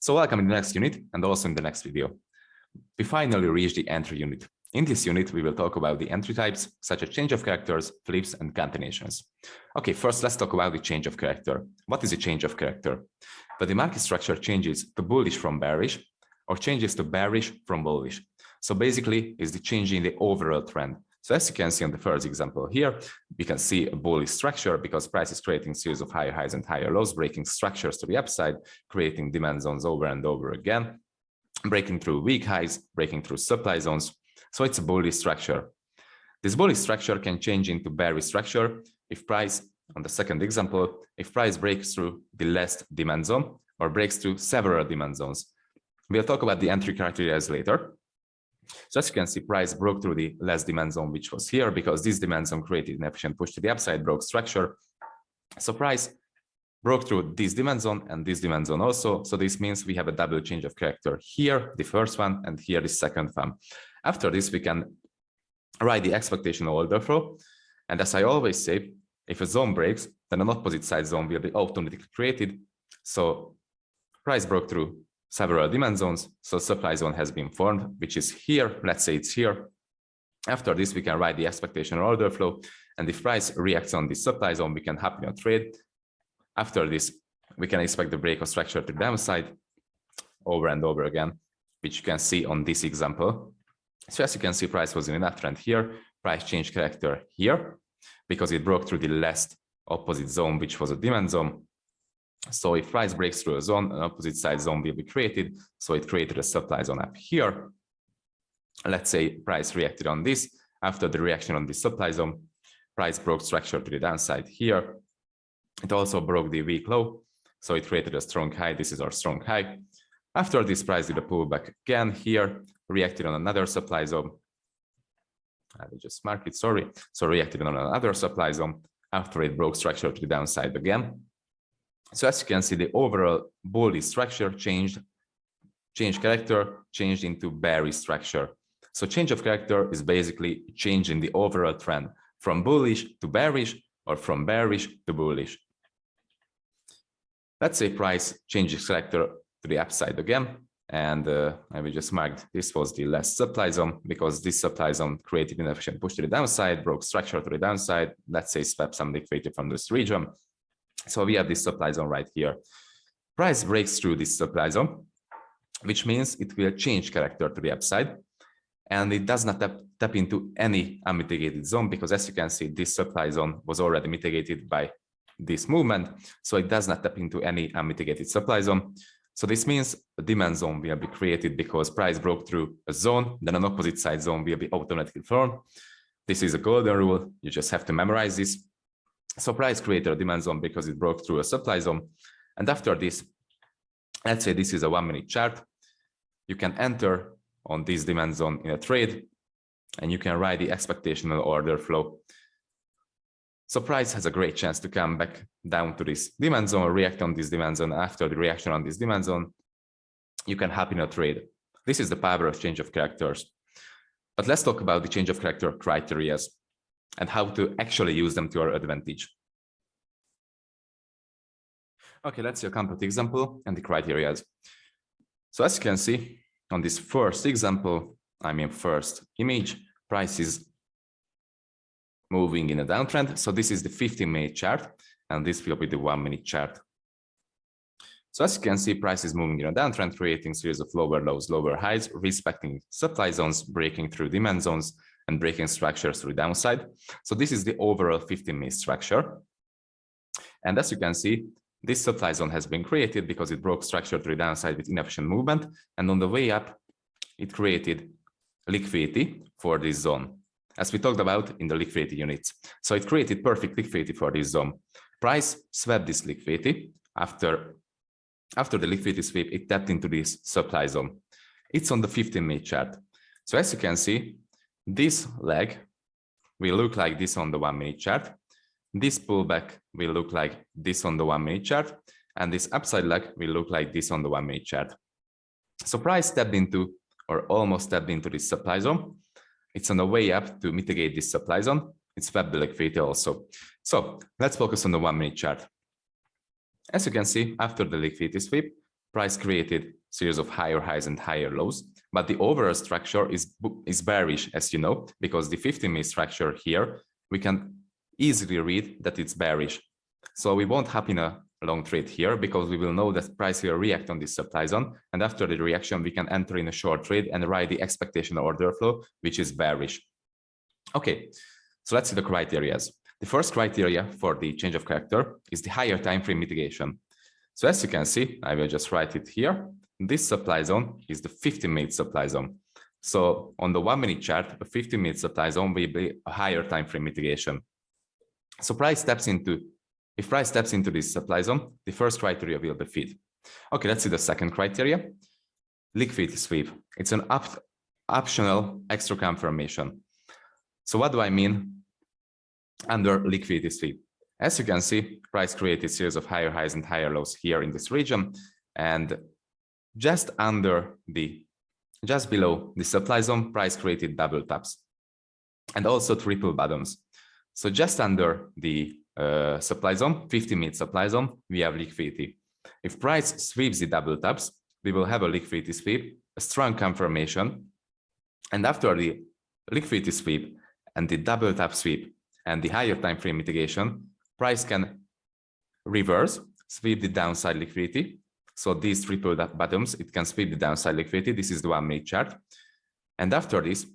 So welcome in the next unit and also in the next video. We finally reached the entry unit. In this unit, we will talk about the entry types, such as change of characters, flips, and concatenations. Okay, first let's talk about the change of character. What is a change of character? When the market structure changes to bullish from bearish, or changes to bearish from bullish. So basically, it's the change in the overall trend. So as you can see on the first example here, we can see a bullish structure because price is creating a series of higher highs and higher lows, breaking structures to the upside, creating demand zones over and over again, breaking through weak highs, breaking through supply zones. So it's a bullish structure. This bullish structure can change into bearish structure if price, on the second example, if price breaks through the last demand zone or breaks through several demand zones. We'll talk about the entry criteria later. So as you can see, price broke through the last demand zone, which was here, because this demand zone created an efficient push to the upside, broke structure. So price broke through this demand zone and this demand zone also. So this means we have a double change of character here, the first one, and here the second one. After this, we can write the expectational order flow. And as I always say, if a zone breaks, then an opposite side zone will be automatically created. So price broke through several demand zones, so supply zone has been formed, which is here. Let's say it's here. After this, we can write the expectation order flow, and if price reacts on this supply zone, we can happen a trade. After this, we can expect the break of structure to the downside over and over again, which you can see on this example. So as you can see, price was in an uptrend here, price changed character here, because it broke through the last opposite zone, which was a demand zone. So if price breaks through a zone, an opposite side zone will be created. So it created a supply zone up here. Let's say price reacted on this. After the reaction on this supply zone, price broke structure to the downside here. It also broke the weak low. So it created a strong high. This is our strong high. After this, price did a pullback again here, reacted on another supply zone. I will just mark it, sorry. So reacted on another supply zone after it broke structure to the downside again. So as you can see, the overall bullish structure changed character, changed into bearish structure. So change of character is basically change in the overall trend from bullish to bearish or from bearish to bullish. Let's say price changes character to the upside again. And I will just mark this was the last supply zone because this supply zone created an efficient push to the downside, broke structure to the downside. Let's say swap some liquidity from this region. So we have this supply zone right here. Price breaks through this supply zone, which means it will change character to the upside. And it does not tap into any unmitigated zone because as you can see, this supply zone was already mitigated by this movement. So it does not tap into any unmitigated supply zone. So this means a demand zone will be created because price broke through a zone, then an opposite side zone will be automatically formed. This is a golden rule. You just have to memorize this. So price created a demand zone because it broke through a supply zone. And after this, let's say this is a 1 minute chart. You can enter on this demand zone in a trade and you can write the expectational order flow. So price has a great chance to come back down to this demand zone, react on this demand zone. After the reaction on this demand zone, you can hop in a trade. This is the power of change of characters. But let's talk about the change of character criteria and how to actually use them to our advantage. Okay, let's see a concrete example and the criteria. So as you can see on this first example, first image, price is moving in a downtrend. So this is the 15-minute chart, and this will be the 1 minute chart. So as you can see, price is moving in a downtrend, creating a series of lower lows, lower highs, respecting supply zones, breaking through demand zones, and breaking structures to the downside. So this is the overall 15-minute structure. And as you can see, this supply zone has been created because it broke structure to the downside with inefficient movement. And on the way up, it created liquidity for this zone, as we talked about in the liquidity units. So it created perfect liquidity for this zone. Price swept this liquidity. After the liquidity sweep, it tapped into this supply zone. It's on the 15-minute chart. So as you can see, this leg will look like this on the 1 minute chart. This pullback will look like this on the 1 minute chart. And this upside leg will look like this on the 1 minute chart. So price tapped into or almost tapped into this supply zone. It's on the way up to mitigate this supply zone. It's swept the liquidity also. So let's focus on the 1 minute chart. As you can see, after the liquidity sweep, price created series of higher highs and higher lows, but the overall structure is bearish, as you know, because the 15-minute structure here, we can easily read that it's bearish. So we won't hop in a long trade here because we will know that price will react on this supply zone. And after the reaction, we can enter in a short trade and ride the expectation order flow, which is bearish. Okay, so let's see the criteria. The first criteria for the change of character is the higher time frame mitigation. So as you can see, I will just write it here. This supply zone is the 15-minute supply zone. So on the 1-minute chart, a 15-minute supply zone will be a higher time frame mitigation. So if price steps into this supply zone, the first criteria will be fit. Okay, let's see the second criteria. Liquidity sweep. It's an optional extra confirmation. So what do I mean under liquidity sweep? As you can see, price created a series of higher highs and higher lows here in this region, and just below the supply zone, price created double tops and also triple bottoms. So just under the supply zone, 50-minute supply zone, we have liquidity. If price sweeps the double tops, we will have a liquidity sweep, a strong confirmation, and after the liquidity sweep and the double top sweep and the higher time frame mitigation, price can reverse, sweep the downside liquidity. So these triple bottoms, it can sweep the downside liquidity. This is the 1-minute chart. And after this,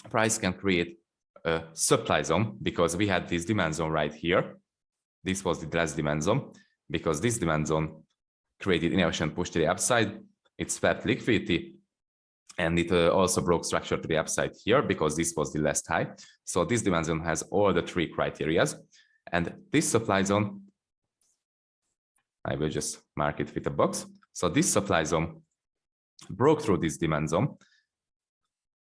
price can create a supply zone because we had this demand zone right here. This was the last demand zone because this demand zone created inefficient push to the upside. It swept liquidity and it also broke structure to the upside here because this was the last high. So this demand zone has all the 3 criteria. And this supply zone, I will just mark it with a box. So this supply zone broke through this demand zone.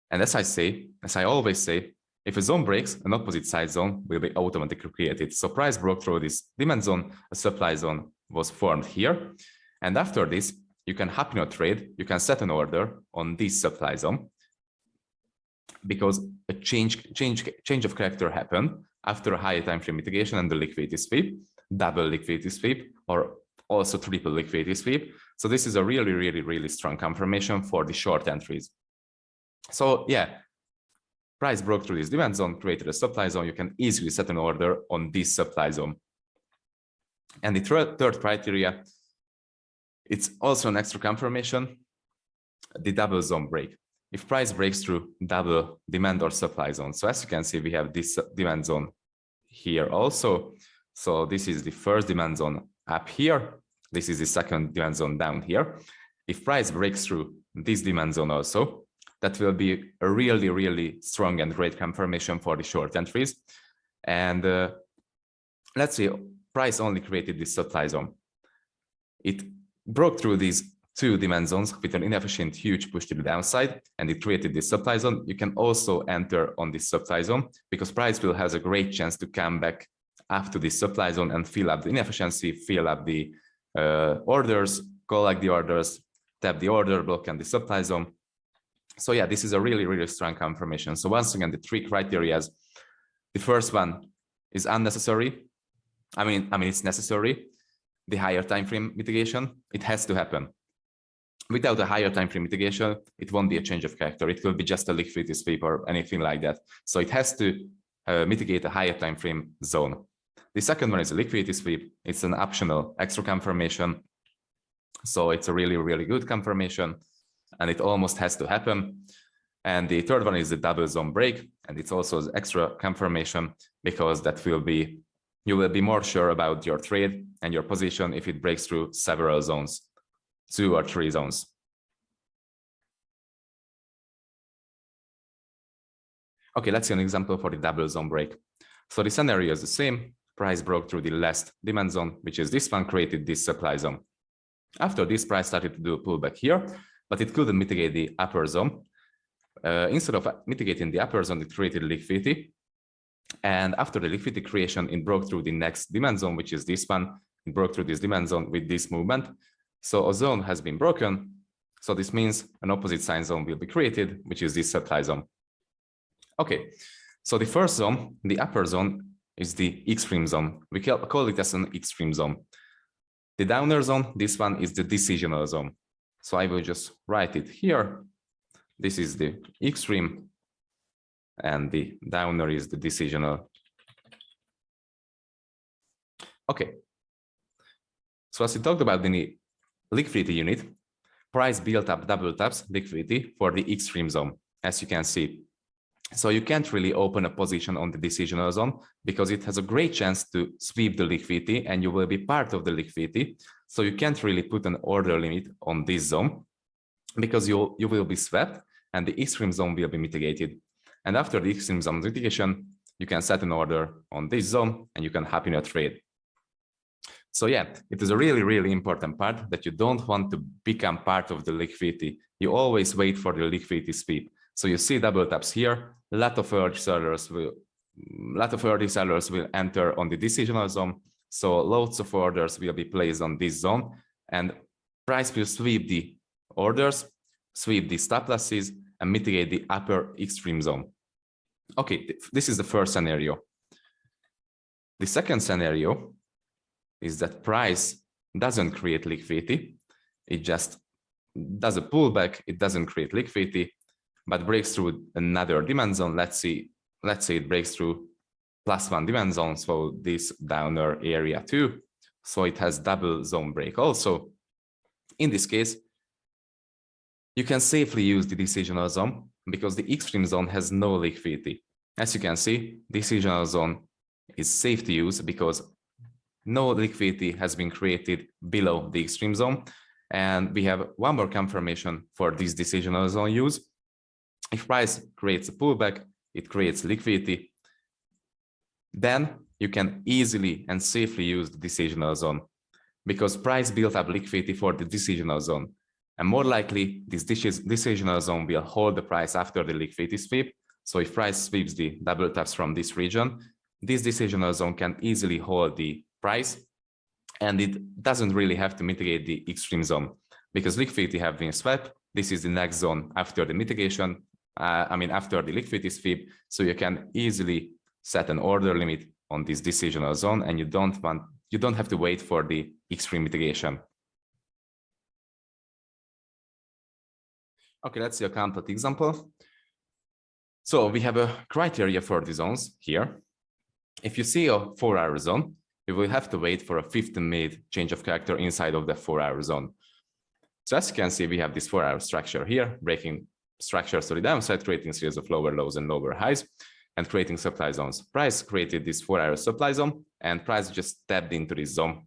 And as I always say, if a zone breaks, an opposite side zone will be automatically created. So price broke through this demand zone, a supply zone was formed here. And after this, you can hop in a trade, you can set an order on this supply zone because a change of character happened after a higher time frame mitigation and the liquidity sweep, double liquidity sweep, or also triple liquidity sweep. So this is a really, really, really strong confirmation for the short entries. So yeah, price broke through this demand zone, created a supply zone. You can easily set an order on this supply zone. And the third criteria, it's also an extra confirmation, the double zone break. If price breaks through double demand or supply zone. So as you can see, we have this demand zone here also. So this is the first demand zone up here. This is the second demand zone down here. If price breaks through this demand zone also, that will be a really, really strong and great confirmation for the short entries. And let's see, price only created this supply zone. It broke through these 2 demand zones with an inefficient huge push to the downside, and it created this supply zone. You can also enter on this supply zone because price will have a great chance to come back after this supply zone and fill up the inefficiency, fill up the orders, collect the orders, tap the order block and the supply zone. So yeah, this is a really, really strong confirmation. So once again, the 3 criteria. The first one is unnecessary. I mean, it's necessary. The higher time frame mitigation, it has to happen. Without a higher time frame mitigation, it won't be a change of character. It will be just a liquidity sweep or anything like that. So it has to mitigate a higher time frame zone. The second one is a liquidity sweep. It's an optional extra confirmation. So it's a really, really good confirmation, and it almost has to happen. And the third one is the double zone break, and it's also an extra confirmation because that will be, you will be more sure about your trade and your position if it breaks through several zones, 2 or 3 zones. Okay, let's see an example for the double zone break. So the scenario is the same. Price broke through the last demand zone, which is this one, created this supply zone. After this, price started to do a pullback here, but it couldn't mitigate the upper zone. Instead of mitigating the upper zone, it created liquidity. And after the liquidity creation, it broke through the next demand zone, which is this one. It broke through this demand zone with this movement. So a zone has been broken. So this means an opposite sign zone will be created, which is this supply zone. Okay, so the first zone, the upper zone, is the extreme zone. We call it as an extreme zone. The downer zone, this one is the decisional zone. So I will just write it here. This is the extreme, and the downer is the decisional. Okay. So as we talked about the liquidity unit, price built up double taps liquidity for the extreme zone, as you can see. So you can't really open a position on the decisional zone because it has a great chance to sweep the liquidity and you will be part of the liquidity. So you can't really put an order limit on this zone because you will be swept and the extreme zone will be mitigated. And after the extreme zone mitigation, you can set an order on this zone and you can hop in a trade. So yeah, it is a really, really important part that you don't want to become part of the liquidity. You always wait for the liquidity sweep. So you see double taps here. A lot of early sellers will enter on the decisional zone. So loads of orders will be placed on this zone, and price will sweep the orders, sweep the stop losses, and mitigate the upper extreme zone. Okay, this is the first scenario. The second scenario is that price doesn't create liquidity. It just does a pullback. It doesn't create liquidity, but breaks through another demand zone. Let's say it breaks through +1 demand zone, so this downer area too. So it has double zone break also. In this case, you can safely use the decisional zone because the extreme zone has no liquidity. As you can see, decisional zone is safe to use because no liquidity has been created below the extreme zone. And we have one more confirmation for this decisional zone use. If price creates a pullback, it creates liquidity, then you can easily and safely use the decisional zone because price built up liquidity for the decisional zone. And more likely, this decisional zone will hold the price after the liquidity sweep. So if price sweeps the double taps from this region, this decisional zone can easily hold the price, and it doesn't really have to mitigate the extreme zone because liquidity have been swept. This is the next zone after the mitigation, after the liquidity sweep. So you can easily set an order limit on this decisional zone, and you don't have to wait for the extreme mitigation. Okay, let's see a complete example. So we have a criteria for the zones here. If you see a 4-hour zone, you will have to wait for a 15-minute change of character inside of the 4-hour zone. So as you can see, we have this 4-hour structure here, breaking structures to the downside, creating series of lower lows and lower highs, and creating supply zones. Price created this 4-hour supply zone, and price just tapped into this zone.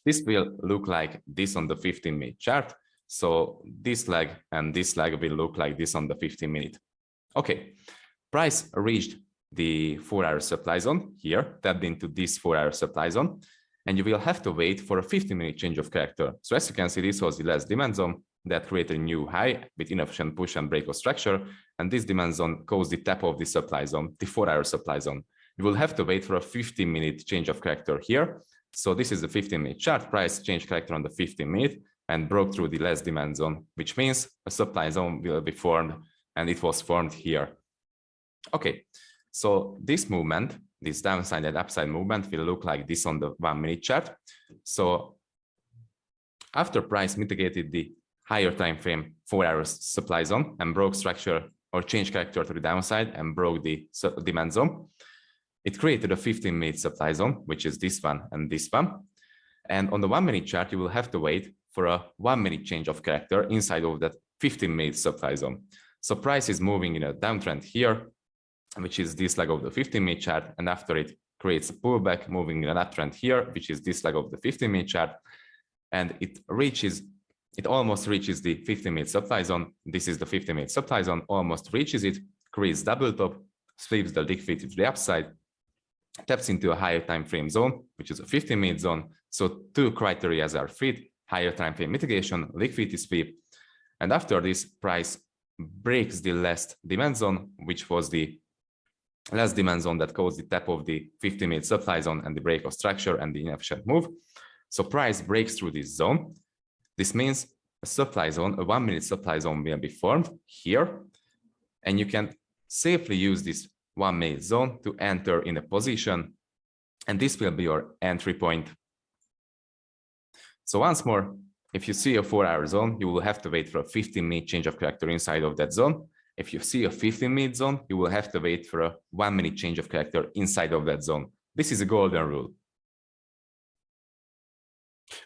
This will look like this on the 15-minute chart. So this leg and this leg will look like this on the 15-minute. Okay, price reached the 4-hour supply zone here, tapped into this 4-hour supply zone, and you will have to wait for a 15-minute change of character. So as you can see, this was the last demand zone that created a new high with inefficient push and break of structure, and this demand zone caused the tap of the supply zone, the 4-hour supply zone. You will have to wait for a 15-minute change of character here. So this is the 15-minute chart. Price changed character on the 15-minute and broke through the last demand zone, which means a supply zone will be formed, and it was formed here. Okay. So this movement, this downside and upside movement will look like this on the 1-minute chart. So after price mitigated the higher time frame 4-hour supply zone and broke structure or changed character to the downside and broke the demand zone, it created a 15-minute supply zone, which is this one and this one. And on the 1-minute chart, you will have to wait for a 1-minute change of character inside of that 15-minute supply zone. So price is moving in a downtrend here, which is this leg of the 15-minute chart, and after it creates a pullback, moving in an uptrend here, which is this leg of the 15-minute chart, and it almost reaches the 15-minute supply zone. This is the 15-minute supply zone, almost reaches it, creates double top, sweeps the liquidity to the upside, taps into a higher time frame zone, which is a 15-minute zone. So two criteria are fit: higher time frame mitigation, liquidity sweep, and after this, price breaks the last demand zone, which was the last demand zone that caused the tap of the 15-minute supply zone and the break of structure and the inefficient move. So price breaks through this zone. This means a supply zone, a 1-minute supply zone will be formed here, and you can safely use this 1-minute zone to enter in a position, and this will be your entry point. So once more, if you see a 4-hour zone, you will have to wait for a 15-minute change of character inside of that zone. If you see a 15-minute zone, you will have to wait for a 1-minute change of character inside of that zone. This is a golden rule.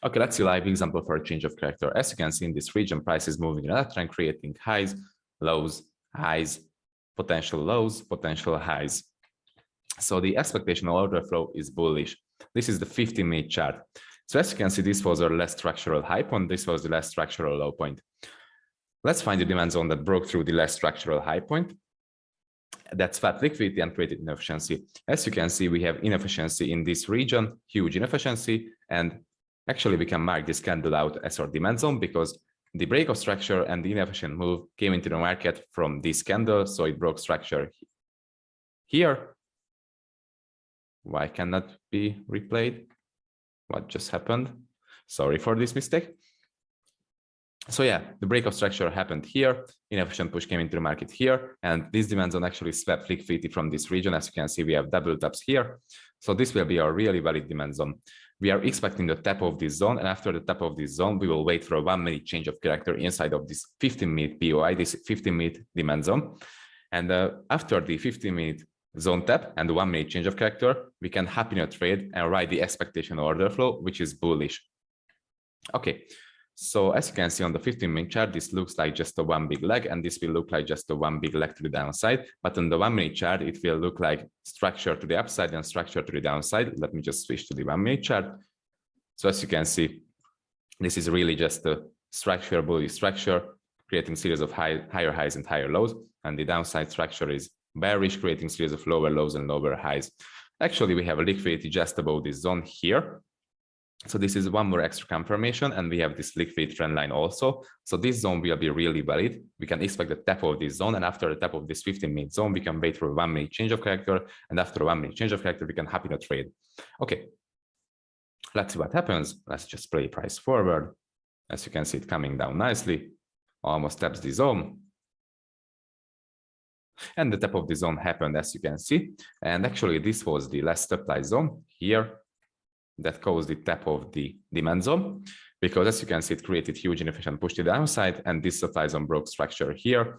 Okay, let's see a live example for a change of character. As you can see in this region, price is moving in a left trend, creating highs, lows, highs, potential lows, potential highs. So the expectational order flow is bullish. This is the 15-minute chart. So as you can see, this was our last structural high point. This was the last structural low point. Let's find the demand zone that broke through the last structural high point. That's fat liquidity and created inefficiency. As you can see, we have inefficiency in this region, huge inefficiency. And actually, we can mark this candle out as our demand zone because the break of structure and the inefficient move came into the market from this candle. So it broke structure here. Why cannot be replayed? What just happened? Sorry for this mistake. So yeah, the break of structure happened here. Inefficient push came into the market here. And this demand zone actually swept liquidity from this region. As you can see, we have double tops here. So this will be our really valid demand zone. We are expecting the tap of this zone. And after the tap of this zone, we will wait for a 1-minute change of character inside of this 15-minute POI, this 15-minute demand zone. And after the 15-minute zone tap and the 1-minute change of character, we can hop in a trade and ride the expectation order flow, which is bullish. Okay, so as you can see on the 15-minute chart, this looks like just a one big leg, and this will look like just a one big leg to the downside. But on the 1-minute chart, it will look like structure to the upside and structure to the downside. Let me just switch to the 1-minute chart. So as you can see, this is really just a structure, bullish structure, creating series of higher highs and higher lows, and the downside structure is bearish, creating series of lower lows and lower highs. Actually, we have a liquidity just above this zone here. So this is one more extra confirmation, and we have this liquidity trend line also. So this zone will be really valid. We can expect the tap of this zone, and after the tap of this 15-minute zone, we can wait for a 1-minute change of character, and after a 1-minute change of character, we can hop in a trade. Okay, let's see what happens. Let's just play price forward. As you can see, it coming down nicely, almost taps the zone. And the tap of the zone happened, as you can see. And actually, this was the last supply zone here that caused the tap of the demand zone, because as you can see, it created huge inefficient push to the downside, and this supply zone broke structure here.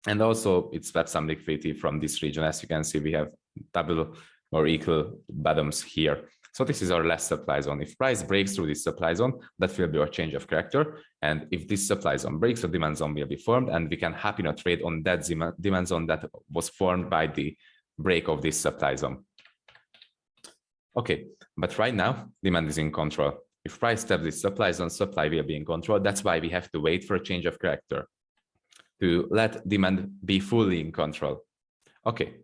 And also it swept some liquidity from this region. As you can see, we have double or equal bottoms here. So this is our last supply zone. If price breaks through this supply zone, that will be our change of character. And if this supply zone breaks, the demand zone will be formed, and we can hop in a trade on that demand zone that was formed by the break of this supply zone. Okay, but right now, demand is in control. If price taps this supply zone, supply will be in control. That's why we have to wait for a change of character to let demand be fully in control. Okay,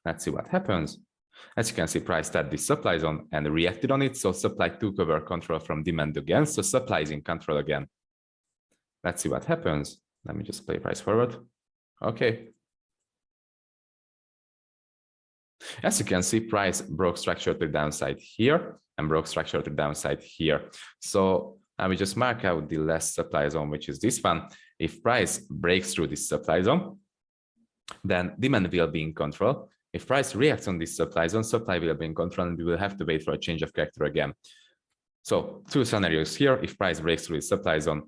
let's see what happens. As you can see, price tapped this supply zone and reacted on it. So supply took over control from demand again. So supply is in control again. Let's see what happens. Let me just play price forward. Okay. As you can see, price broke structure to the downside here and broke structure to the downside here. So I will just mark out the last supply zone, which is this one. If price breaks through this supply zone, then demand will be in control. If price reacts on this supply zone, supply will be in control, and we will have to wait for a change of character again. So two scenarios here. If price breaks through the supply zone,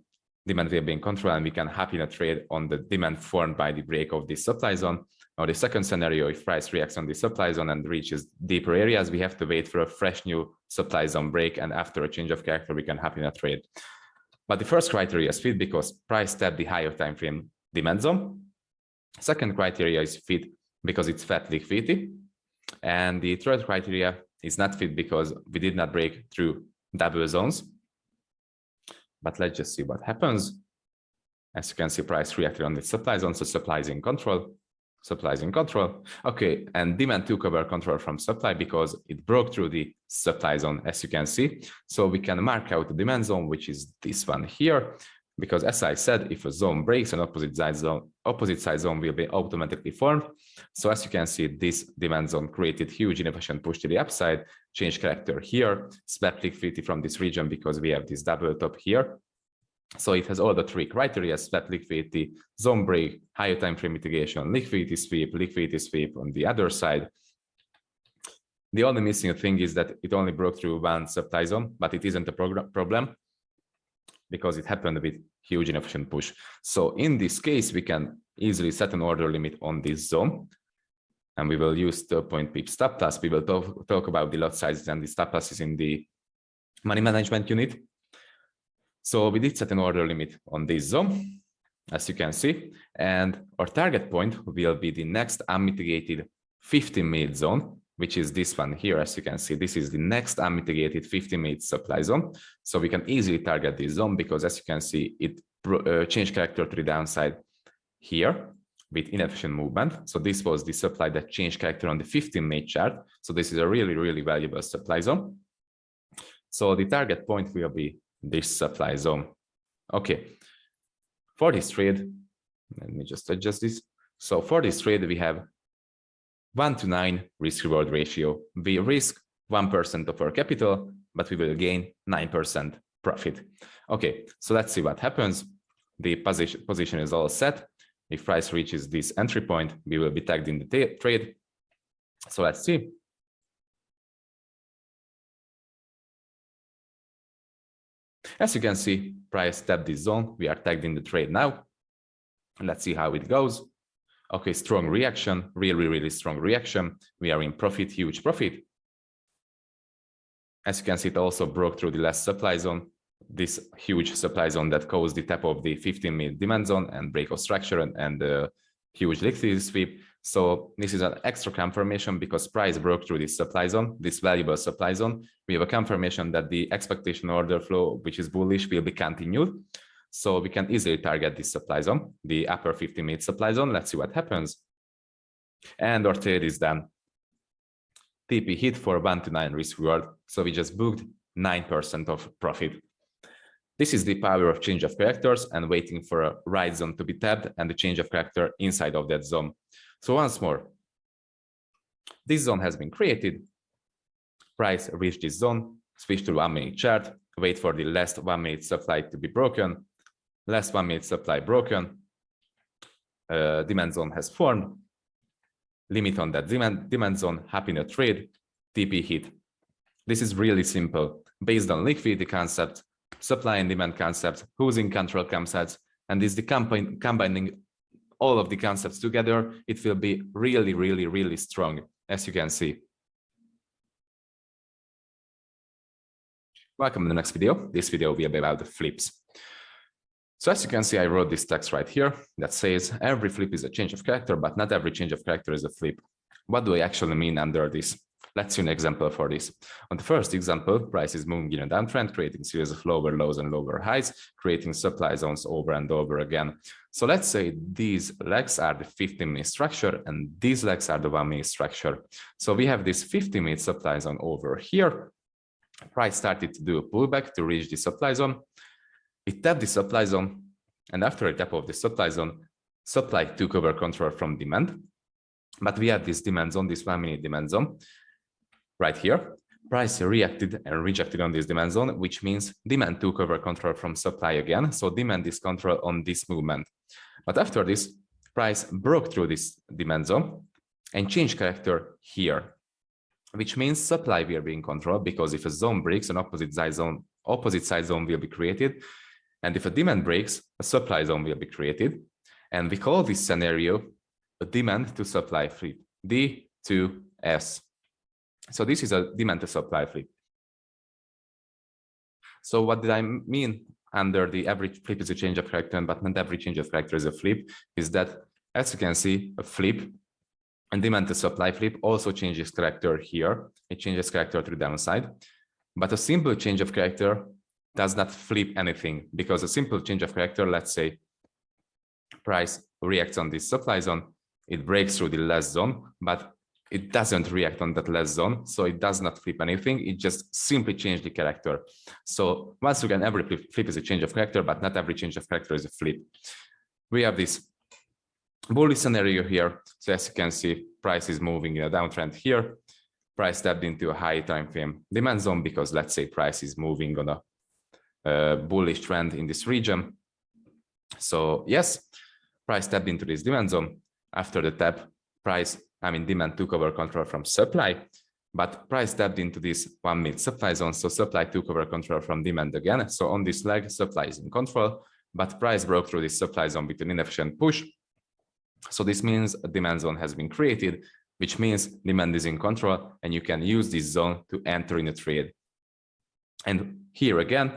demand will be in control, and we can hop in a trade on the demand formed by the break of this supply zone. Or the second scenario, if price reacts on the supply zone and reaches deeper areas, we have to wait for a fresh new supply zone break, and after a change of character, we can hop in a trade. But the first criteria is fit because price tapped the higher time frame demand zone. Second criteria is fit because it's fat liquidity. And the third criteria is not fit because we did not break through double zones. But let's just see what happens. As you can see, price reacted on the supply zone, so supply is in control. Supply is in control. Okay, and demand took over control from supply because it broke through the supply zone, as you can see. So we can mark out the demand zone, which is this one here. Because as I said, if a zone breaks, an opposite side zone will be automatically formed. So as you can see, this demand zone created huge inefficient push to the upside, change character here, swept liquidity from this region because we have this double top here. So it has all the three criteria: swept liquidity, zone break, higher time frame mitigation, liquidity sweep on the other side. The only missing thing is that it only broke through one supply zone, but it isn't a problem because it happened with huge inefficient push. So in this case, we can easily set an order limit on this zone, and we will use 12-point pip stop loss. We will talk about the lot sizes and the stop losses in the money management unit. So we did set an order limit on this zone, as you can see, and our target point will be the next unmitigated 15-minute zone, which is this one here. As you can see, this is the next unmitigated 15-minute supply zone. So we can easily target this zone because, as you can see, it changed character to the downside here with inefficient movement. So this was the supply that changed character on the 15-minute chart. So this is a really, really valuable supply zone. So the target point will be this supply zone. Okay. For this trade, let me just adjust this. So for this trade, we have 1-to-9 risk-reward ratio. We risk 1% of our capital, but we will gain 9% profit. Okay, so let's see what happens. The position is all set. If price reaches this entry point, we will be tagged in the trade. So let's see. As you can see, price tapped this zone. We are tagged in the trade now. Let's see how it goes. Okay, strong reaction, really, really strong reaction. We are in profit, huge profit. As you can see, it also broke through the last supply zone, this huge supply zone that caused the tap of the 15-minute demand zone and breakout structure and huge liquidity sweep. So this is an extra confirmation because price broke through this supply zone, this valuable supply zone. We have a confirmation that the expectation order flow, which is bullish, will be continued. So we can easily target this supply zone, the upper 15-minute supply zone. Let's see what happens. And our trade is done. TP hit for 1-to-9 risk reward. So we just booked 9% of profit. This is the power of change of characters and waiting for a right zone to be tapped and the change of character inside of that zone. So once more, this zone has been created. Price reached this zone, switch to 1-minute chart, wait for the last 1-minute supply to be broken. Last 1-minute supply broken. Demand zone has formed. Limit on that demand zone, hop in a trade, TP hit. This is really simple, based on liquidity concept, supply and demand concepts, who's in control concepts, and this the combining all of the concepts together, it will be really, really, really strong, as you can see. Welcome to the next video. This video will be about the flips. So as you can see, I wrote this text right here that says every flip is a change of character, but not every change of character is a flip. What do I actually mean under this? Let's see an example for this. On the first example, price is moving in a downtrend, creating series of lower lows and lower highs, creating supply zones over and over again. So let's say these legs are the 15-minute structure and these legs are the 1-minute structure. So we have this 15-minute supply zone over here. Price started to do a pullback to reach the supply zone. It tapped the supply zone, and after a tap of the supply zone, supply took over control from demand. But we had this demand zone, this 1-minute demand zone right here. Price reacted and rejected on this demand zone, which means demand took over control from supply again. So demand is control on this movement. But after this, price broke through this demand zone and changed character here, which means supply will be in control, because if a zone breaks, an opposite side zone will be created. And if a demand breaks, a supply zone will be created. And we call this scenario a demand to supply flip, D2S. So this is a demand to supply flip. So what did I mean under the every flip is a change of character, but not every change of character is a flip, is that, as you can see, a flip and demand to supply flip also changes character here. It changes character to the downside. But a simple change of character does not flip anything, because a simple change of character, let's say price reacts on this supply zone, it breaks through the last zone, but it doesn't react on that last zone, so it does not flip anything, it just simply changed the character. So once again, every flip is a change of character, but not every change of character is a flip. We have this bullish scenario here. So as you can see, price is moving in a downtrend here. Price tapped into a high time frame demand zone, because let's say price is moving on a bullish trend in this region. So yes, price tapped into this demand zone. After the tap, demand took over control from supply. but price tapped into this 1 minute supply zone. So supply took over control from demand again. So on this leg, supply is in control, but price broke through this supply zone with an inefficient push. So this means a demand zone has been created, which means demand is in control and you can use this zone to enter in a trade. And here again,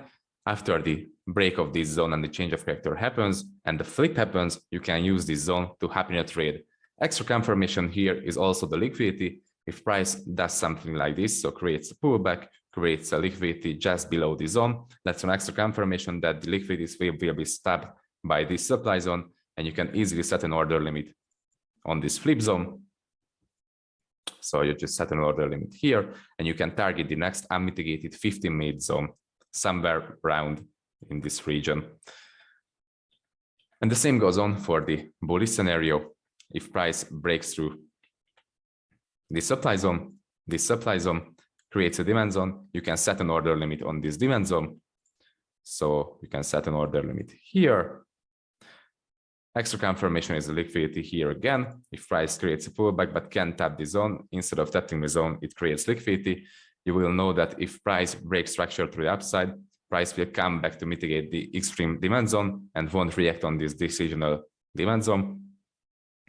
after the break of this zone and the change of character happens and the flip happens, you can use this zone to happen a trade. Extra confirmation here is also the liquidity. If price does something like this, so creates a pullback, creates a liquidity just below the zone, that's an extra confirmation that the liquidity will be stopped by this supply zone, and you can easily set an order limit on this flip zone. So you just set an order limit here, and you can target the next unmitigated 15-minute zone somewhere around in this region. And the same goes on for the bullish scenario. If price breaks through this supply zone creates a demand zone, you can set an order limit on this demand zone. So you can set an order limit here. Extra confirmation is the liquidity here again. If price creates a pullback but can tap the zone, instead of tapping the zone, it creates liquidity. You will know that if price breaks structure to the upside, price will come back to mitigate the extreme demand zone and won't react on this decisional demand zone.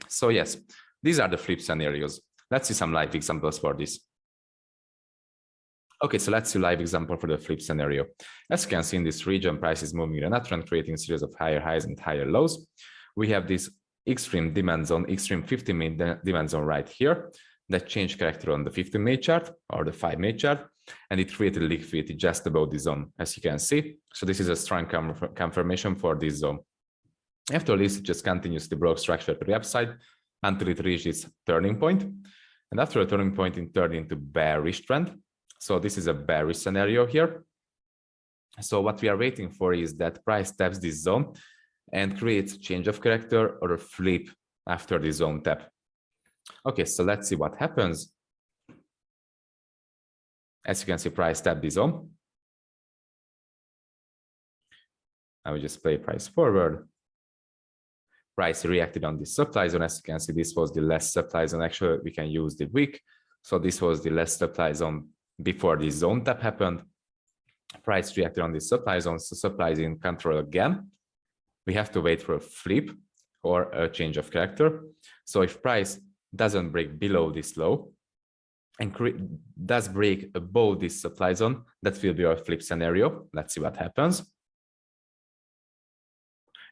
So yes, these are the flip scenarios. Let's see some live examples for this. Okay, so let's see live example for the flip scenario. As you can see in this region, price is moving in an uptrend, creating a series of higher highs and higher lows. We have this extreme demand zone, extreme 15-minute demand zone right here that changed character on the 15-minute chart or the 5-minute chart, and it created liquidity just above the zone, as you can see. So this is a strong confirmation for this zone. After this, it just continuously broke structure to the upside until it reached its turning point. And after a turning point, it turned into bearish trend. So this is a bearish scenario here. So what we are waiting for is that price taps this zone and creates a change of character or a flip after the zone tap. Okay, so let's see what happens. As you can see, price tapped the zone. I will just play price forward. Price reacted on this supply zone. As you can see, this was the last supply zone. Actually, we can use the wick. So this was the last supply zone before the zone tap happened. Price reacted on this supply zone. So supply is in control again. We have to wait for a flip or a change of character. So if price doesn't break below this low and does break above this supply zone, that will be our flip scenario. Let's see what happens.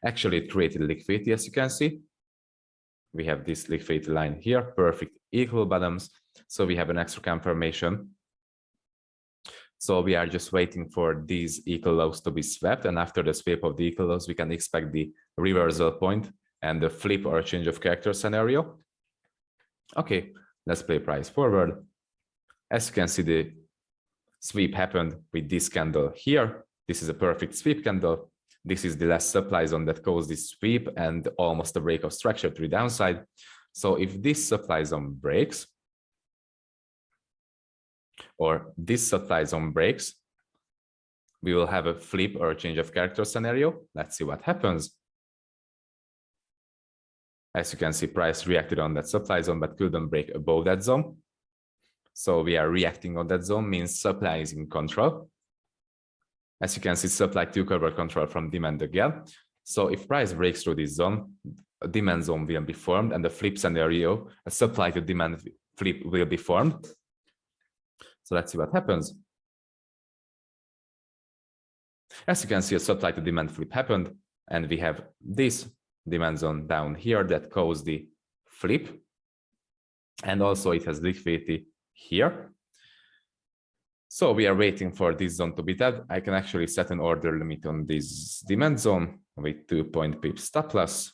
Actually, it created liquidity, as you can see. We have this liquidity line here, perfect equal bottoms. So we have an extra confirmation. So we are just waiting for these equal lows to be swept. And after the sweep of the equal lows, we can expect the reversal point and the flip or change of character scenario. Okay, let's play price forward. As you can see, the sweep happened with this candle here. This is a perfect sweep candle. This is the last supply zone that caused this sweep and almost a break of structure to the downside. So if this supply zone breaks, or this supply zone breaks, we will have a flip or a change of character scenario. Let's see what happens. As you can see, price reacted on that supply zone, but couldn't break above that zone. So we are reacting on that zone, means supply is in control. As you can see, supply took over control from demand again. So if price breaks through this zone, a demand zone will be formed, and the flip scenario, a supply to demand flip will be formed. So let's see what happens. As you can see, a supply to demand flip happened, and we have this demand zone down here that caused the flip. And also it has liquidity here. So we are waiting for this zone to be tapped. I can actually set an order limit on this demand zone with 2 pip stop loss.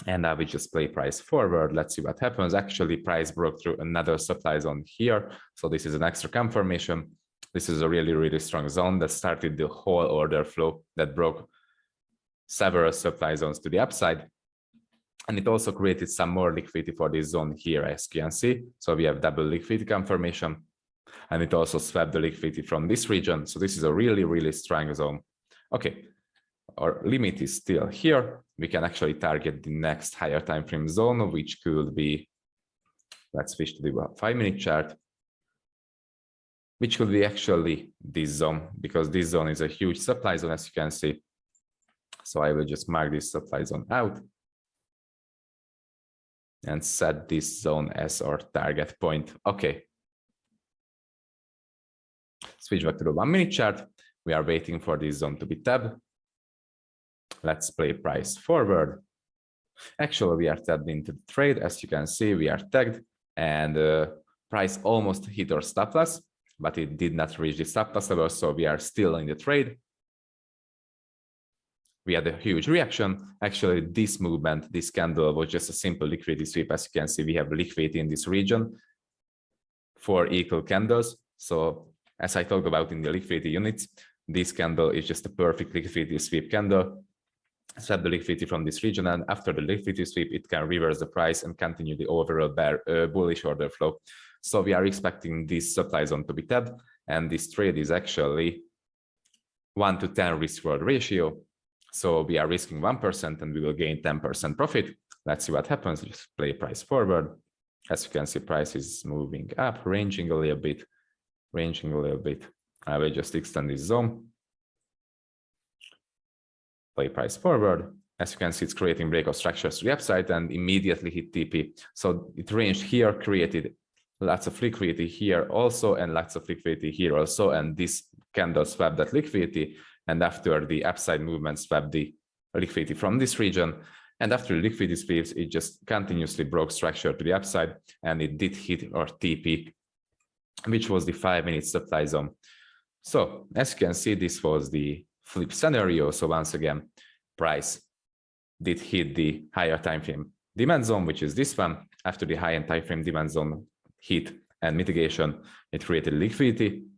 And I will just play price forward. Let's see what happens. Actually, price broke through another supply zone here. So this is an extra confirmation. This is a really, really strong zone that started the whole order flow that broke several supply zones to the upside. And it also created some more liquidity for this zone here, as you can see. So we have double liquidity confirmation. And it also swept the liquidity from this region. So this is a really, really strong zone. Okay, our limit is still here. We can actually target the next higher time frame zone, which could be Let's switch to the 5-minute chart, which could be actually this zone, because this zone is a huge supply zone, as you can see. So I will just mark this supply zone out and set this zone as our target point. Okay. Switch back to the 1-minute chart. We are waiting for this zone to be tabbed. Let's play price forward. Actually, we are tabbed into the trade. As you can see, we are tagged, and price almost hit our stop loss, but it did not reach the stop loss level, so we are still in the trade. We had a huge reaction. Actually, this movement, this candle was just a simple liquidity sweep. As you can see, we have liquidity in this region, 4 equal candles. So as I talked about in the liquidity units, this candle is just a perfect liquidity sweep candle. Swap the liquidity from this region, and after the liquidity sweep, it can reverse the price and continue the overall bullish order flow. So we are expecting this supply zone to be tapped, and this trade is actually 1 to 10 risk-reward ratio. So we are risking 1% and we will gain 10% profit. Let's see what happens. Just play price forward. As you can see, price is moving up, ranging a little bit. I will just extend this zone. Play price forward. As you can see, it's creating breakout structures to the upside and immediately hit TP. So it ranged here, created lots of liquidity here also, and lots of liquidity here also. And this candle swapped that liquidity. And after the upside movement, swapped the liquidity from this region. And after liquidity sweeps, it just continuously broke structure to the upside, and it did hit our TP, which was the 5-minute supply zone. So as you can see, this was the flip scenario. So once again, price did hit the higher time frame demand zone, which is this one. After the high-end time frame demand zone hit and mitigation, it created liquidity.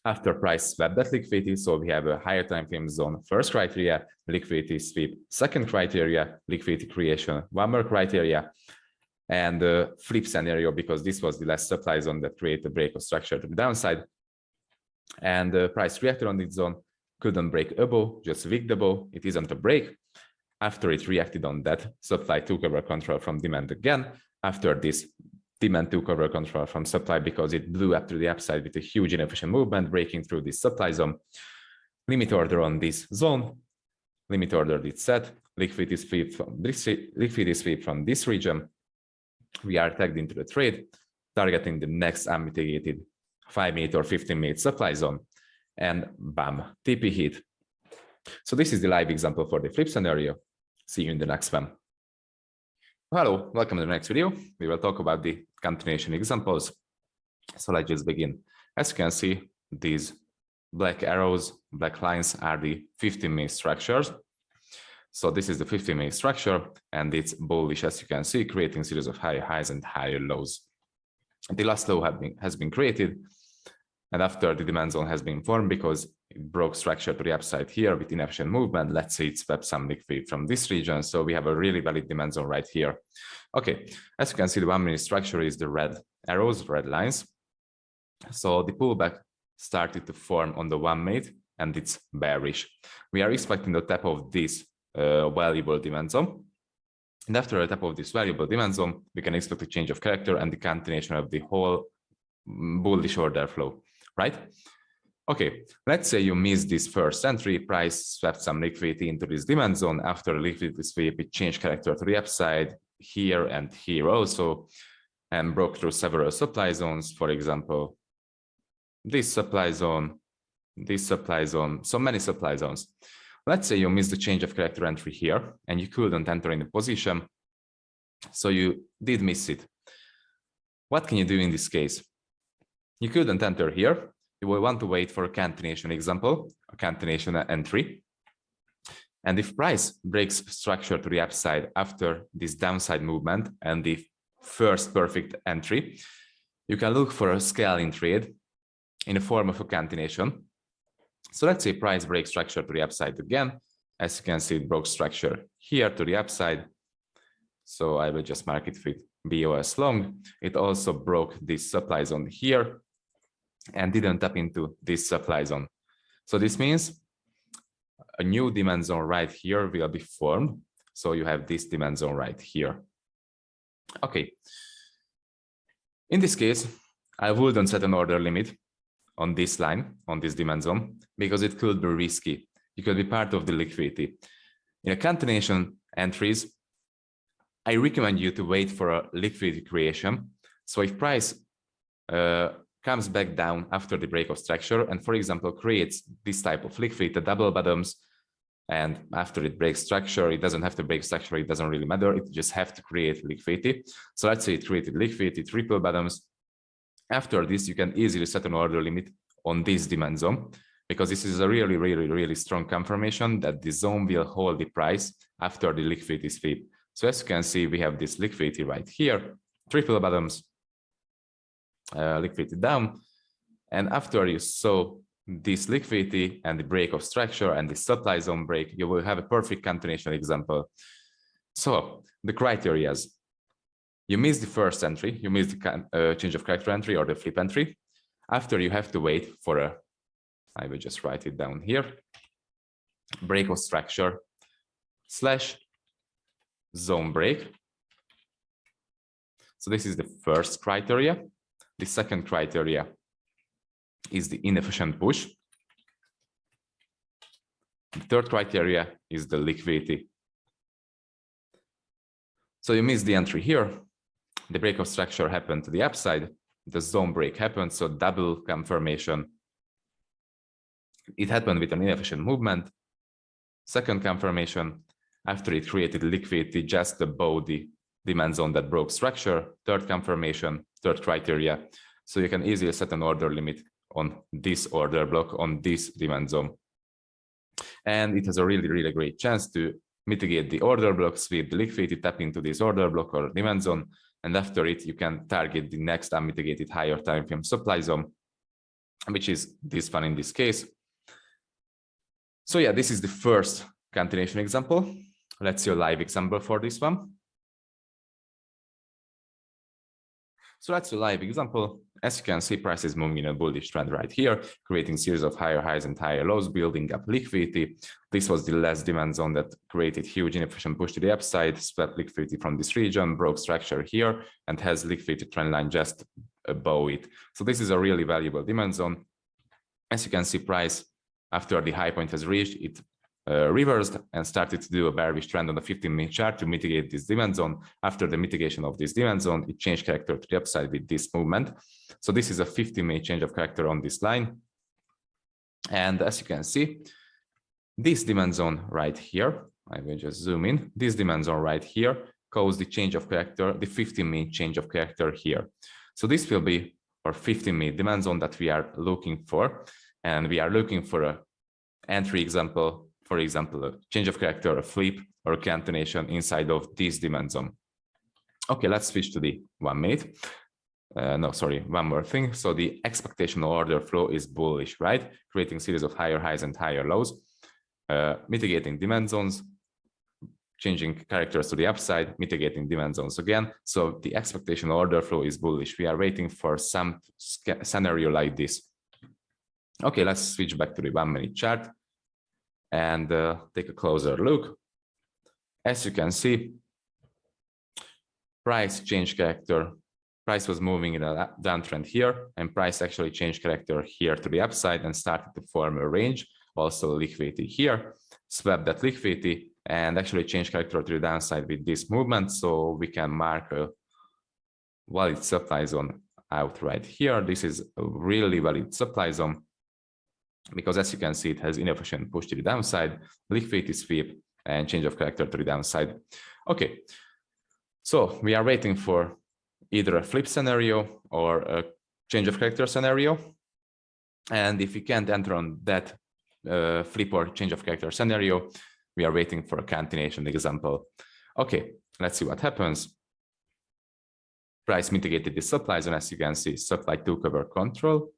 After price swapped that liquidity, so we have a higher time frame zone first criteria, liquidity sweep second criteria, liquidity creation one more criteria, and the flip scenario, because this was the last supply zone that created a breakout structure to the downside, and the price reacted on this zone, couldn't break above, just wicked above. It isn't a break. After it reacted on that, supply took over control from demand again. After this, demand took over control from supply because it blew up to the upside with a huge inefficient movement, breaking through this supply zone. Limit order on this zone. Limit order did set. Liquidity sweep from this region. We are tagged into the trade, targeting the next unmitigated 5-minute or 15-minute supply zone. And bam, TP hit. So this is the live example for the flip scenario. See you in the next one. Hello, welcome to the next video. We will talk about the continuation examples. So let's just begin. As you can see, these black arrows, black lines are the 15-minute structures. So this is the 15-minute structure, and it's bullish, as you can see, creating series of higher highs and higher lows. The last low has been created, and after the demand zone has been formed, because it broke structure to the upside here with inefficient movement, let's say it swept some liquidity from this region. So we have a really valid demand zone right here. Okay, as you can see, the 1-minute structure is the red arrows, red lines. So the pullback started to form on the 1-minute, and it's bearish. We are expecting the tap of this valuable demand zone. And after a tap of this valuable demand zone, we can expect a change of character and the continuation of the whole bullish order flow, right? Okay, let's say you missed this first entry, price swept some liquidity into this demand zone. After a liquidity sweep, it changed character to the upside here and here also, and broke through several supply zones. For example, this supply zone, so many supply zones. Let's say you missed the change of character entry here and you couldn't enter in the position. So you did miss it. What can you do in this case? You couldn't enter here. You will want to wait for a continuation example, a continuation entry. And if price breaks structure to the upside after this downside movement and the first perfect entry, you can look for a scaling trade in the form of a continuation. So let's say price breaks structure to the upside again. As you can see, it broke structure here to the upside. So I will just mark it with BOS long. It also broke this supply zone here and didn't tap into this supply zone. So this means a new demand zone right here will be formed. So you have this demand zone right here. Okay. In this case, I wouldn't set an order limit on this line, on this demand zone, because it could be risky. It could be part of the liquidity. In a continuation entries, I recommend you to wait for a liquidity creation. So if price comes back down after the break of structure and, for example, creates this type of liquidity, double bottoms, and after it breaks structure, it doesn't have to break structure, it doesn't really matter, it just have to create liquidity. So let's say it created liquidity, triple bottoms. After this, you can easily set an order limit on this demand zone, because this is a really, really, really strong confirmation that the zone will hold the price after the liquidity sweep. So as you can see, we have this liquidity right here, triple bottoms, liquidity down. And after you saw this liquidity and the break of structure and the supply zone break, you will have a perfect continuation example. So the criteria is, you miss the first entry, you miss the change of character entry or the flip entry. After, you have to wait for a, I will just write it down here, break of structure slash zone break. So this is the first criteria. The second criteria is the inefficient push. The third criteria is the liquidity. So you miss the entry here. The break of structure happened to the upside. The zone break happened, so double confirmation. It happened with an inefficient movement. Second confirmation, after it created liquidity just above the demand zone that broke structure. Third confirmation, third criteria. So you can easily set an order limit on this order block, on this demand zone. And it has a really, really great chance to mitigate the order block, sweep the liquidity, tap into this order block or demand zone. And after it, you can target the next unmitigated higher time frame supply zone, which is this one in this case. So yeah, this is the first continuation example. Let's see a live example for this one. So that's a live example. As you can see, price is moving in a bullish trend right here, creating series of higher highs and higher lows, building up liquidity. This was the last demand zone that created huge inefficient push to the upside, swept liquidity from this region, broke structure here, and has liquidity trend line just above it. So this is a really valuable demand zone. As you can see, price, after the high point has reached, it reversed and started to do a bearish trend on the 15-minute chart to mitigate this demand zone. After the mitigation of this demand zone, it changed character to the upside with this movement. So this is a 15-minute change of character on this line. And as you can see, this demand zone right here, I will just zoom in, this demand zone right here caused the change of character, the 15-minute change of character here. So this will be our 15-minute demand zone that we are looking for. And we are looking for a entry example, for example, a change of character, a flip, or a continuation inside of this demand zone. Okay, let's switch to the 1 minute. No, sorry, one more thing. So the expectational order flow is bullish, right? Creating series of higher highs and higher lows, mitigating demand zones, changing characters to the upside, mitigating demand zones again. So the expectational order flow is bullish. We are waiting for some scenario like this. Okay, let's switch back to the 1 minute chart and take a closer look. As you can see, price changed character. Price was moving in a downtrend here, and price actually changed character here to the upside and started to form a range. Also liquidity here, swept that liquidity and actually changed character to the downside with this movement. So we can mark a valid supply zone out right here. This is a really valid supply zone, because as you can see, it has inefficient push to the downside, liquidity sweep, and change of character to the downside. Okay, so we are waiting for either a flip scenario or a change of character scenario. And if we can't enter on that flip or change of character scenario, we are waiting for a continuation example. Okay, let's see what happens. Price mitigated the supply zone, as you can see, supply took over control,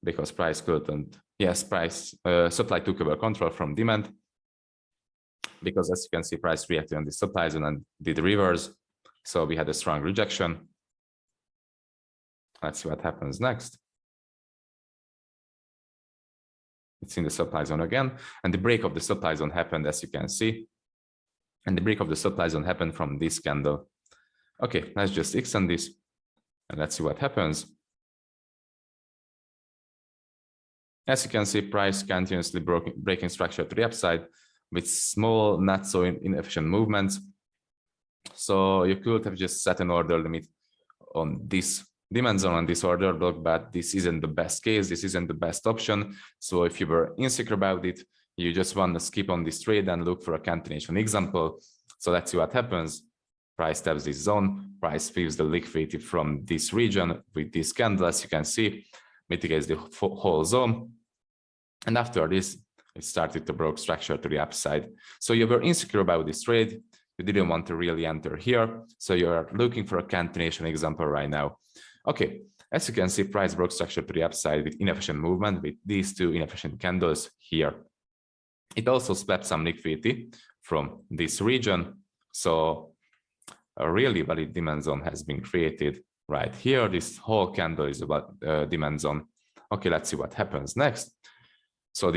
because price couldn't, yes, price supply took over control from demand, because as you can see, price reacted on the supply zone and did reverse. So we had a strong rejection. Let's see what happens next. It's in the supply zone again, and the break of the supply zone happened, as you can see. And the break of the supply zone happened from this candle. Okay, let's just extend this. And let's see what happens. As you can see, price continuously breaking structure to the upside with small, not so inefficient movements. So you could have just set an order limit on this demand zone on this order block, but this isn't the best case. This isn't the best option. So if you were insecure about it, you just want to skip on this trade and look for a continuation example. So let's see what happens. Price taps this zone, price feels the liquidity from this region with this candle, as you can see, mitigates the whole zone. And after this, it started to break structure to the upside. So you were insecure about this trade. You didn't want to really enter here. So you're looking for a continuation example right now. Okay, as you can see, price broke structure to the upside with inefficient movement with these two inefficient candles here. It also swept some liquidity from this region. So a really valid demand zone has been created right here. This whole candle is about demand zone. Okay, let's see what happens next. So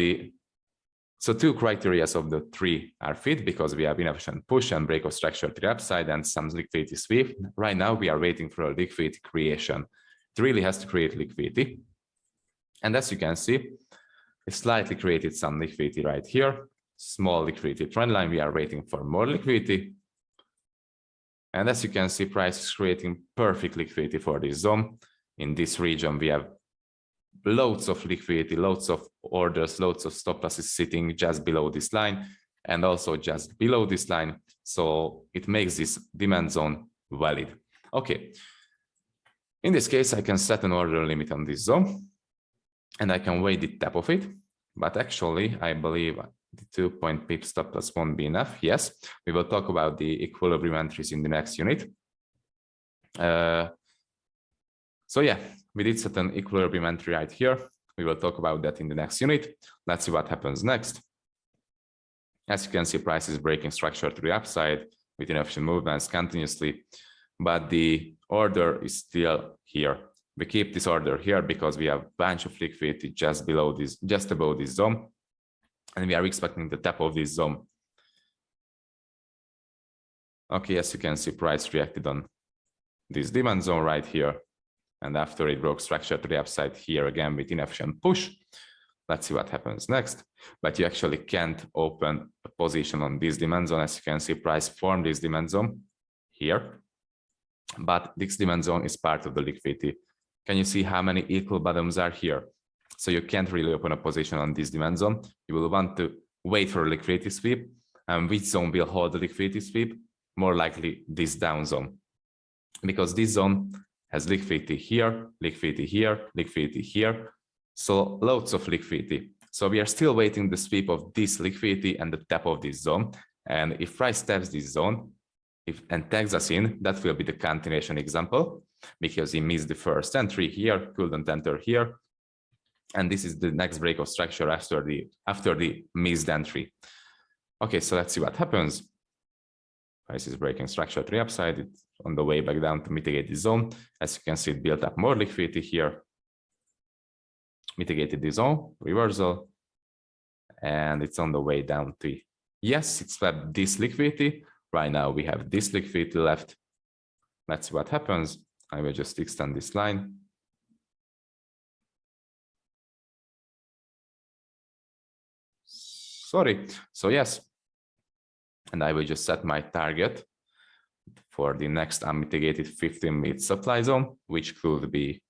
two criteria of the three are fit because we have inefficient push and break of structure to the upside and some liquidity sweep. Right now, we are waiting for a liquidity creation. It really has to create liquidity. And as you can see, it slightly created some liquidity right here. Small liquidity trend line. We are waiting for more liquidity. And as you can see, price is creating perfect liquidity for this zone. In this region, we have loads of liquidity, loads of orders, loads of stop losses sitting just below this line and also just below this line. So it makes this demand zone valid. Okay. In this case, I can set an order limit on this zone and I can wait the tap of it. But actually, I believe the 2-point pip stop loss won't be enough. Yes, we will talk about the equilibrium entries in the next unit. So yeah, we did set an equilibrium entry right here. We will talk about that in the next unit. Let's see what happens next. As you can see, price is breaking structure to the upside with inefficient movements continuously, but the order is still here. We keep this order here because we have a bunch of liquidity just below this, just above this zone, and we are expecting the tap of this zone. Okay, as you can see, price reacted on this demand zone right here. And after it broke structure to the upside here again with inefficient push. Let's see what happens next. But you actually can't open a position on this demand zone. As you can see, price formed this demand zone here. But this demand zone is part of the liquidity. Can you see how many equal bottoms are here? So you can't really open a position on this demand zone. You will want to wait for a liquidity sweep. And which zone will hold the liquidity sweep? More likely this down zone. Because this zone has liquidity here, liquidity here, liquidity here. So loads of liquidity. So we are still waiting the sweep of this liquidity and the tap of this zone. And if price taps this zone and tags us in, that will be the continuation example because he missed the first entry here, couldn't enter here. And this is the next break of structure after the missed entry. Okay, so let's see what happens. Price is breaking structure to the upside. It's on the way back down to mitigate the zone. As you can see, it built up more liquidity here. Mitigated the zone, reversal. And it's on the way down to, yes, it swept this liquidity. Right now we have this liquidity left. Let's see what happens. I will just extend this line. Sorry. So yes. And I will just set my target for the next unmitigated 15-minute supply zone, which could be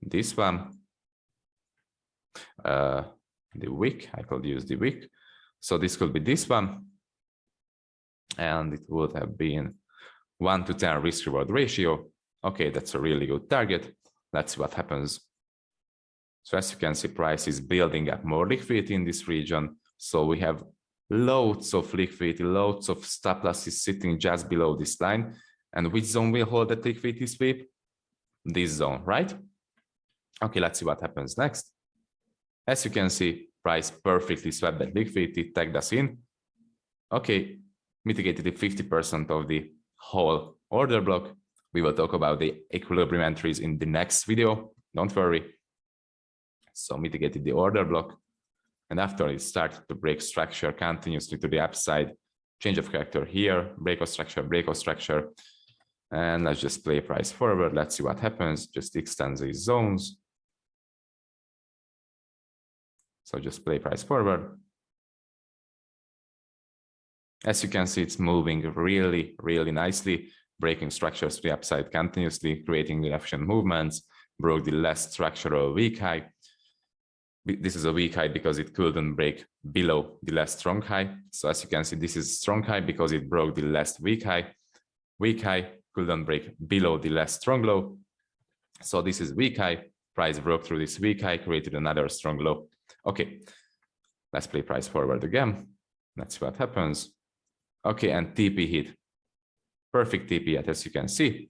this one. The wick, I could use the wick. So this could be this one. And it would have been 1 to 10 risk reward ratio. Okay, that's a really good target. Let's see what happens. So as you can see, price is building up more liquidity in this region. So we have loads of liquidity, loads of stop losses sitting just below this line. And which zone will hold that liquidity sweep? This zone, right? Okay, let's see what happens next. As you can see, price perfectly swept that liquidity, tagged us in. Okay, mitigated the 50% of the whole order block. We will talk about the equilibrium entries in the next video. Don't worry. So mitigated the order block. And after it started to break structure continuously to the upside, change of character here, break of structure, And let's just play price forward. Let's see what happens. Just extend these zones. So just play price forward. As you can see, it's moving really, really nicely, breaking structures to the upside continuously, creating inefficient movements, broke the last structural weak high. This is a weak high because it couldn't break below the last strong high. So as you can see, this is strong high because it broke the last weak high. Weak high couldn't break below the last strong low. So this is weak high. Price broke through this weak high, created another strong low. Okay, let's play price forward again. Let's see what happens. Okay, and TP hit. Perfect TP hit, as you can see.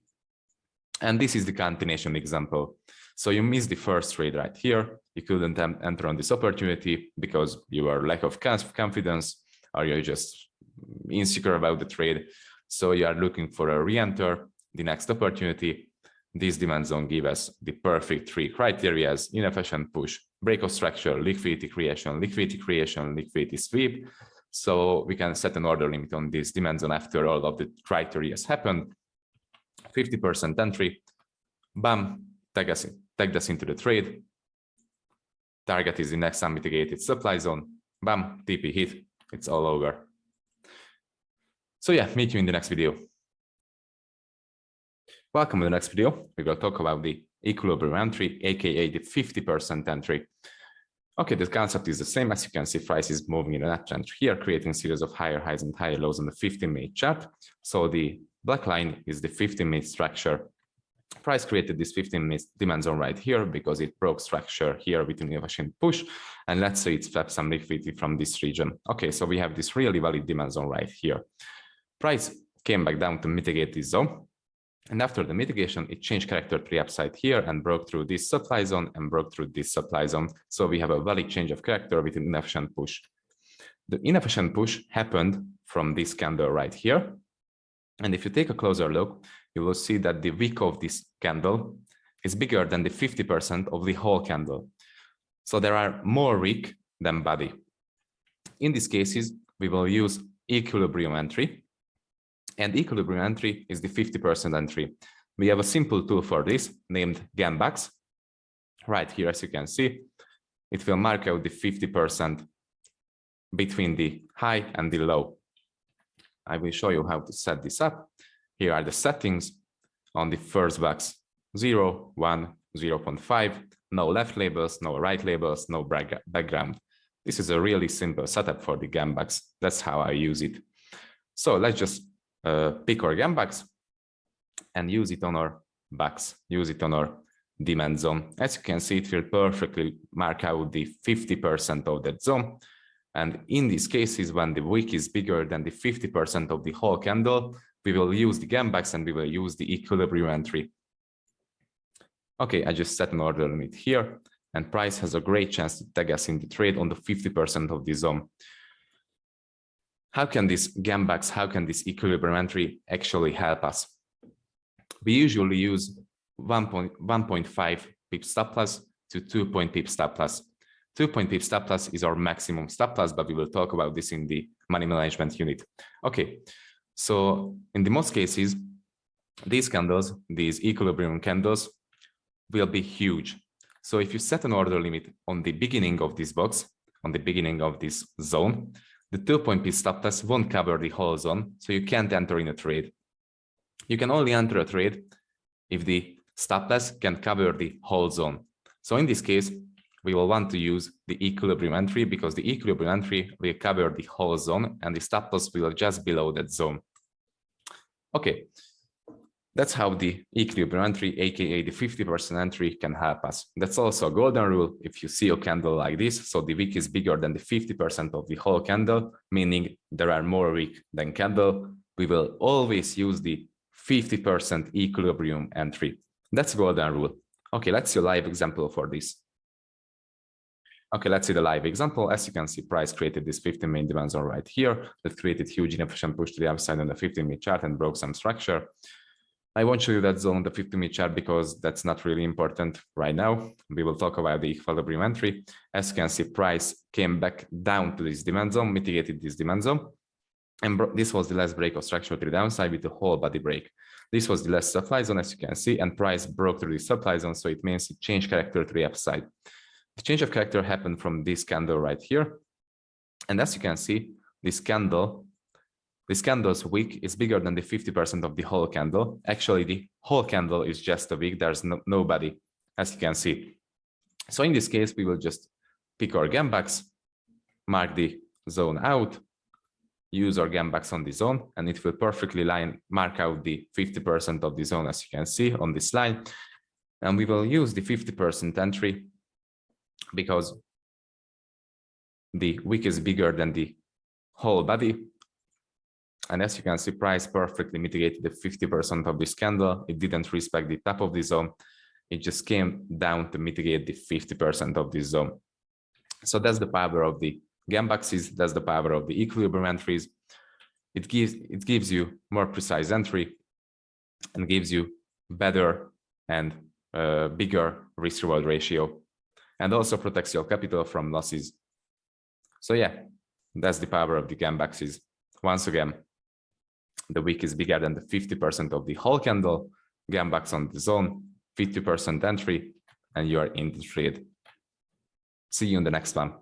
And this is the continuation example. So you missed the first trade right here. You couldn't enter on this opportunity because you are lack of confidence, or you're just insecure about the trade. So you are looking for a re-enter, the next opportunity. This demand zone gives us the perfect three criteria: inefficient push, break of structure, liquidity creation, liquidity sweep. So we can set an order limit on this demand zone after all of the criteria has happened. 50% entry, bam, tag us into the trade. Target is the next unmitigated supply zone, bam, TP hit, it's all over. So yeah, meet you in the next video. Welcome to the next video. We will talk about the equilibrium entry, aka the 50% entry. Okay, the concept is the same. As you can see, price is moving in an uptrend here, creating a series of higher highs and higher lows on the 15-minute chart. So the black line is the 15-minute structure. Price created this 15-minute demand zone right here because it broke structure here with an inefficient push. And let's say it swapped some liquidity from this region. Okay, so we have this really valid demand zone right here. Price came back down to mitigate this zone. And after the mitigation, it changed character to the upside here and broke through this supply zone and broke through this supply zone. So we have a valid change of character with an inefficient push. The inefficient push happened from this candle right here. And if you take a closer look, you will see that the wick of this candle is bigger than the 50% of the whole candle. So there are more wick than body. In these cases, we will use equilibrium entry. And equilibrium entry is the 50% entry. We have a simple tool for this named Gambax. Right here, as you can see, it will mark out the 50% between the high and the low. I will show you how to set this up. Here are the settings on the first box: 0, 1, 0.5, no left labels, no right labels, no background. This is a really simple setup for the Gambax. That's how I use it. So let's just pick our Gambax and use it on our box, use it on our demand zone. As you can see, it will perfectly mark out the 50% of that zone. And in these cases, when the wick is bigger than the 50% of the whole candle, we will use the Gambax and we will use the equilibrium entry. Okay, I just set an order limit here, and price has a great chance to tag us in the trade on the 50% of the zone. How can this Gambax, how can this equilibrium entry actually help us? We usually use 1.5 pip stop loss to 2 pip stop loss. 2 pip stop loss is our maximum stop loss, but we will talk about this in the money management unit. Okay, so in the most cases, these candles, these equilibrium candles, will be huge. So if you set an order limit on the beginning of this box, on the beginning of this zone, the 2 pip stop loss won't cover the whole zone, so you can't enter in a trade. You can only enter a trade if the stop loss can cover the whole zone. So in this case, we will want to use the equilibrium entry because the equilibrium entry will cover the whole zone and the stop loss will just below that zone. Okay, that's how the equilibrium entry, aka the 50% entry, can help us. That's also a golden rule. If you see a candle like this, so the wick is bigger than the 50% of the whole candle, meaning there are more wick than candle, we will always use the 50% equilibrium entry. That's a golden rule. Okay, let's see a live example for this. Okay, let's see the live example. As you can see, price created this 15-minute demand zone right here that created huge inefficient push to the upside on the 15-minute chart and broke some structure. I won't show you that zone on the 50-minute chart because that's not really important right now. We will talk about the equilibrium entry. As you can see, price came back down to this demand zone, mitigated this demand zone. And this was the last break of structural trade downside with the whole body break. This was the last supply zone, as you can see, and price broke through the supply zone, so it means it changed character to the upside. The change of character happened from this candle right here. And as you can see, this candle's wick is bigger than the 50% of the whole candle. Actually, the whole candle is just a wick. There's nobody, as you can see. So in this case, we will just pick our gambucks, mark the zone out, use our gambucks on the zone, and it will perfectly mark out the 50% of the zone, as you can see on this line. And we will use the 50% entry because the wick is bigger than the whole body. And as you can see, price perfectly mitigated the 50% of this candle. It didn't respect the top of the zone. It just came down to mitigate the 50% of this zone. So that's the power of the gambucks. That's the power of the equilibrium entries. It gives you more precise entry and gives you better and bigger risk-reward ratio, and also protects your capital from losses. So yeah, that's the power of the gambucks. Once again, the wick is bigger than the 50% of the whole candle, gambucks on the zone, 50% entry, and you are in the trade. See you in the next one.